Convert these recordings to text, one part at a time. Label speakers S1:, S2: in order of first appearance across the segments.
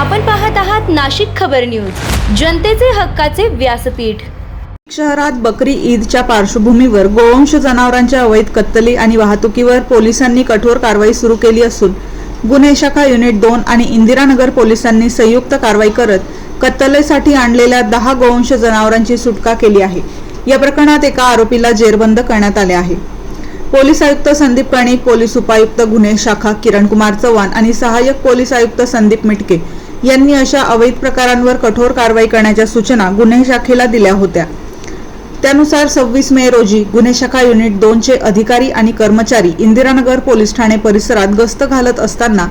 S1: आपण पाहत आहात नाशिक खबर न्यूज, जनतेचे हक्काचे व्यासपीठ।
S2: शहरात बकरी ईदच्या पार्श्वभूमीवर गोवंश जनावरांच्या अवैध कत्तली आणि वाहतुकीवर पोलिसांनी कठोर कारवाई सुरू केली असून गुन्हे शाखा युनिट 2 आणि इंदिरानगर पोलिसांनी संयुक्त कारवाई करत कत्तलीसाठी आणलेल्या 10 गोवंश जनावरांची सुटका केली आहे। या प्रकरणात एका आरोपीला जेरबंद करण्यात आले आहे। पोलीस आयुक्त संदीप कर्णिक, पोलीस उपायुक्त गुन्हे शाखा किरण कुमार चव्हाण आणि सहाय्यक पोलीस आयुक्त संदीप मिटके यांनी अशा अवैध प्रकारांवर कठोर कारवाई करण्याच्या सूचना गुन्हे शाखेला दिल्या होत्या। त्यानुसार 26 मे रोजी गुन्हे शाखा युनिट 2 चे अधिकारी आणि कर्मचारी इंदिरानगर पोलीस ठाणे परिसरात गस्त घालत असताना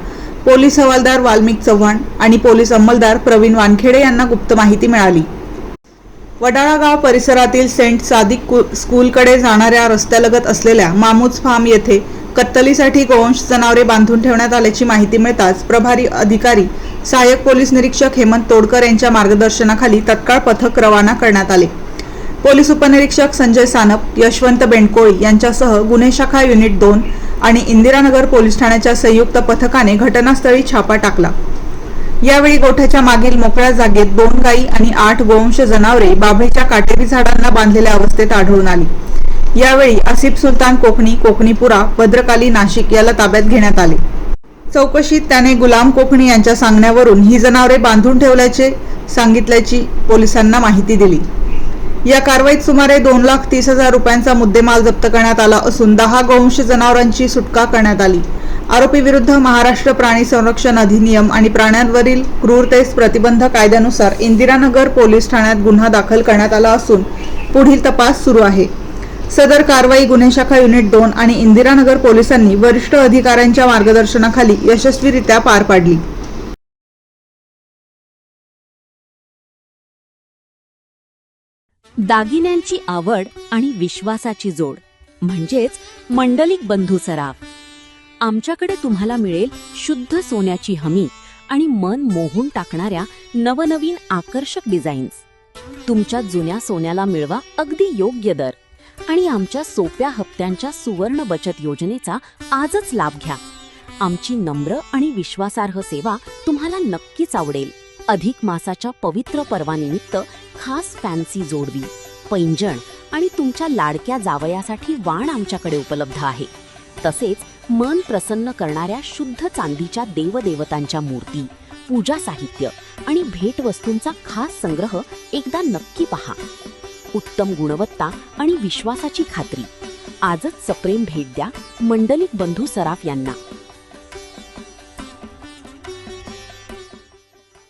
S2: पोलीस हवालदार वाल्मिक चव्हाण आणि पोलीस अंमलदार प्रवीण वानखेडे यांना गुप्त माहिती मिळाली। वडाळा गाव परिसरातील सेंट सादिक स्कूलकडे जाणाऱ्या रस्त्यालगत असलेल्या मामूज फार्म येथे कत्तलीसाठी गोवंश जनावरे बांधून ठेवण्यात आल्याची माहिती मिळताच प्रभारी अधिकारी सहाय्यक पोलीस निरीक्षक हेमंत तोडकर यांच्या मार्गदर्शनाखाली तत्काळ पथक रवाना करण्यात आले। पोलीस उपनिरीक्षक संजय सानप, यशवंत बेंडकोळी यांच्यासह गुन्हे शाखा युनिट 2 आणि इंदिरानगर पोलीस ठाण्याच्या संयुक्त पथकाने घटनास्थळी छापा टाकला। यावेळी गोठ्याच्या मागील मोकळ्या जागेत 2 गायी आणि 8 गोवंश जनावरे बाभळीच्या काटेरी झाडांना बांधलेल्या अवस्थेत आढळून आली। यावेळी आसिफ सुलतान कोकणी, कोकणीपुरा, भद्रकाली, नाशिक याला ताब्यात घेण्यात आले। चौकशीत त्याने गुलाम कोकणी यांच्या सांगण्यावरून ही जनावरे बांधून ठेवल्याचे सांगितल्याची पोलिसांना माहिती दिली। या कारवाईत सुमारे 2,30,000 रुपयांचा मुद्देमाल जप्त करण्यात आला असून 10 गोवंश जनावरांची सुटका करण्यात आली। आरोपी विरुद्ध महाराष्ट्र प्राणी संरक्षण अधिनियम आणि प्राण्यांवरील क्रूरतेस प्रतिबंध कायद्यानुसार इंदिरानगर पोलीस ठाण्यात गुन्हा दाखल करण्यात आला असून पुढील तपास सुरू आहे। सदर कारवाई गुन्हे शाखा युनिट 2 आणि इंदिरानगर पोलिसांनी वरिष्ठ अधिकाऱ्यांच्या मार्गदर्शनाखाली यशस्वीरित्या पार पाडली।
S3: दागिन्यांची आवड आणि विश्वासाची जोड म्हणजेच मंडलिक बंधू सराफ। आमच्याकडे तुम्हाला मिळेल शुद्ध सोन्याची हमी आणि मन मोहून टाकणाऱ्या नवनवीन आकर्षक डिझाईन्स। तुमच्या जुन्या सोन्याला मिळवा अगदी योग्य दर आणि आमच्या सोप्या हप्त्यांच्या सुवर्ण बचत योजनेचा आजच लाभ घ्या। आमची नम्र आणि विश्वासार्ह सेवा तुम्हाला नक्कीच आवडेल। अधिक मासाच्या पवित्र पर्वानिमित्त खास फॅन्सी जोडवी, पैंजण आणि तुमच्या लाडक्या जावयासाठी वाण आमच्याकडे उपलब्ध आहे। तसेच मन प्रसन्न करणाऱ्या शुद्ध चांदीच्या देवदेवतांच्या मूर्ती, पूजा साहित्य आणि भेटवस्तूंचा खास संग्रह एकदा नक्की पहा। उत्तम गुणवत्ता आणि विश्वासाची खात्री। आजच सप्रेम भेट द्या मंडलिक बंधू सराफ यांना।